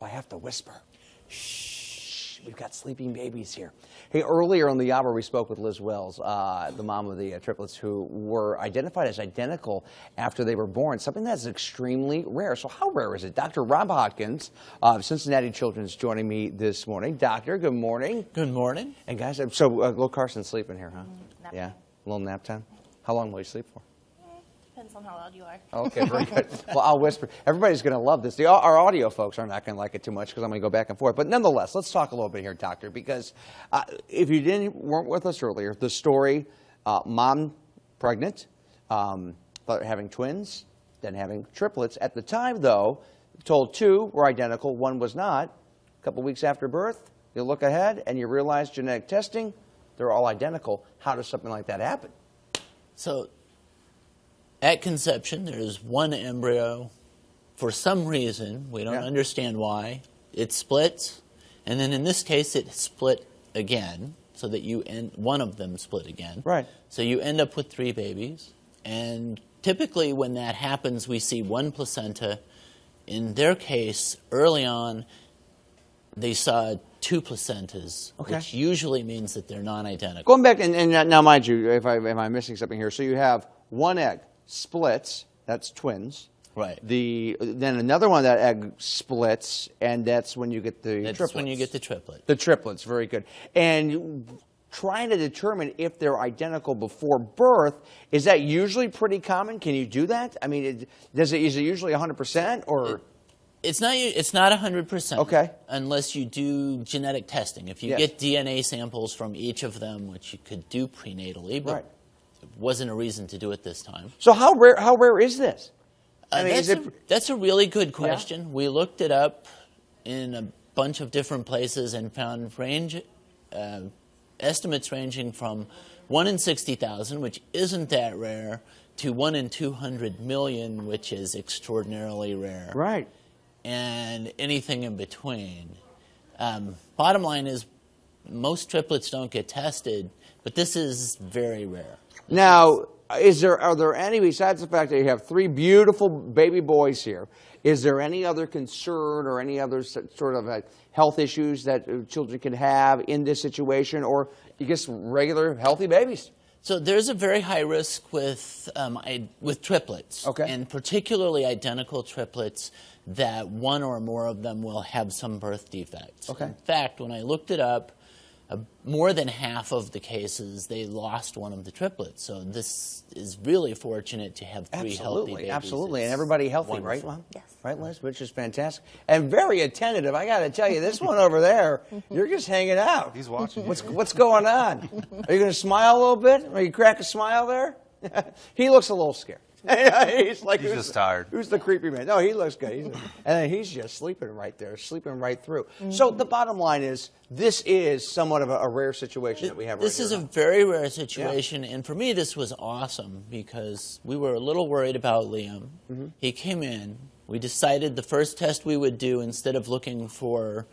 I have to whisper. Shh, we've got sleeping babies here. Hey, earlier in the hour, we spoke with Liz Wells, the mom of the triplets, who were identified as identical after they were born, something that's extremely rare. So how rare is it? Dr. Rob Hodkins of Cincinnati Children's joining me this morning. Doctor, good morning. Good morning. And guys, so little Carson's sleeping here, huh? Nap Yeah, time. a little nap time. How long will you sleep for? Depends on how loud you are. Okay, very good. Well, I'll whisper. Everybody's going to love this. Our audio folks are not going to like it too much because I'm going to go back and forth. But nonetheless, let's talk a little bit here, Doctor, because if you weren't with us earlier, the story, mom pregnant, having twins, then having triplets. At the time, though, told two were identical, one was not. A couple weeks after birth, you look ahead and you realize genetic testing, they're all identical. How does something like that happen? So, at conception, there's one embryo. For some reason, we don't understand why, it splits. And then in this case, it split again, so that one of them split again. Right. So you end up with 3 babies. And typically when that happens, we see one placenta. In their case, early on, they saw 2 placentas, which usually means that they're non-identical. Going back, and now mind you, if I'm missing something here, so you have one egg splits, that's twins. Right. Then another one of that egg splits, and that's when you get the triplets. That's when you get the triplet. The triplets, very good. And trying to determine if they're identical before birth, is that usually pretty common? Can you do that? I mean, is it usually 100% or? It's not 100%. Okay. Unless you do genetic testing. If you get DNA samples from each of them, which you could do prenatally, but it wasn't a reason to do it this time. So how rare is this? I mean, that's a really good question. Yeah. We looked it up in a bunch of different places and found estimates ranging from 1 in 60,000, which isn't that rare, to 1 in 200 million, which is extraordinarily rare. Right. And anything in between. Bottom line is, most triplets don't get tested, but this is very rare. Now, are there any, besides the fact that you have 3 beautiful baby boys here, is there any other concern or any other sort of health issues that children can have in this situation, or you get regular healthy babies? So there's a very high risk with triplets, and particularly identical triplets, that one or more of them will have some birth defects. In fact, when I looked it up, more than half of the cases, they lost one of the triplets. So this is really fortunate to have 3 healthy babies. Absolutely, and everybody healthy, right, Mom? Yes. Right, Liz? Which is fantastic. And very attentive. I got to tell you, this one over there, you're just hanging out. He's watching. What's going on? Are you going to smile a little bit? Are you crack a smile there? He looks a little scared. He's just tired. Who's the creepy man? No, he looks good. And then he's just sleeping right there, sleeping right through. So the bottom line is, this is somewhat of a rare situation that we have right here. This is a very rare situation, and for me this was awesome because we were a little worried about Liam. He came in. We decided the first test we would do, instead of looking for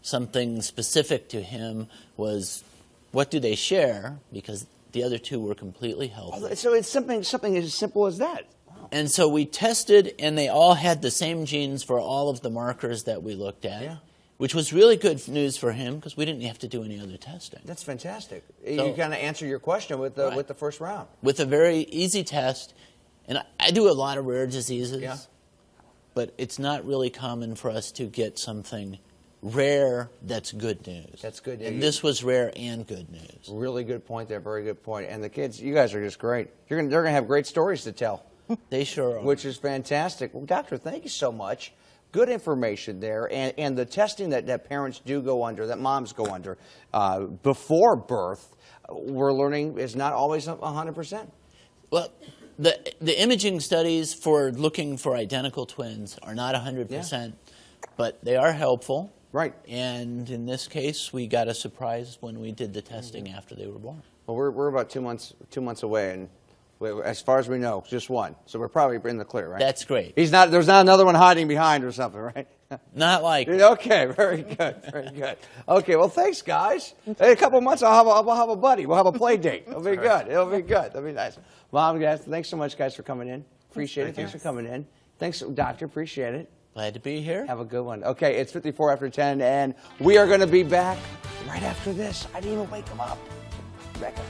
something specific to him, was what do they share, because the other 2 were completely healthy. So it's something as simple as that. Wow. And so we tested, and they all had the same genes for all of the markers that we looked at, which was really good news for him because we didn't have to do any other testing. That's fantastic. So, you kind of answer your question with the first round. With a very easy test, and I do a lot of rare diseases, but it's not really common for us to get something rare that's good news. That's good. And this was rare and good news. Really good point there. Very good point. And the kids, you guys are just great. They're going to have great stories to tell. They sure are. Which is fantastic. Well, Doctor, thank you so much. Good information there. And the testing that parents do go under, that moms go under before birth, we're learning is not always 100%. Well, the imaging studies for looking for identical twins are not 100%, but they are helpful. Right. And in this case, we got a surprise when we did the testing after they were born. Well, we're about 2 months away, and as far as we know, just one. So we're probably in the clear, right? That's great. There's not another one hiding behind or something, right? Not like. Okay, very good, very good. Okay, well, thanks, guys. In a couple of months, I'll have a buddy. We'll have a play date. It'll be good. It'll be good. That'll be nice. Mom, guys, thanks so much, guys, for coming in. Appreciate it. Thanks for coming in. Thanks, Doctor. Appreciate it. Glad to be here. Have a good one. Okay, it's 54 after 10, and we are going to be back right after this. I didn't even wake them up. Back up.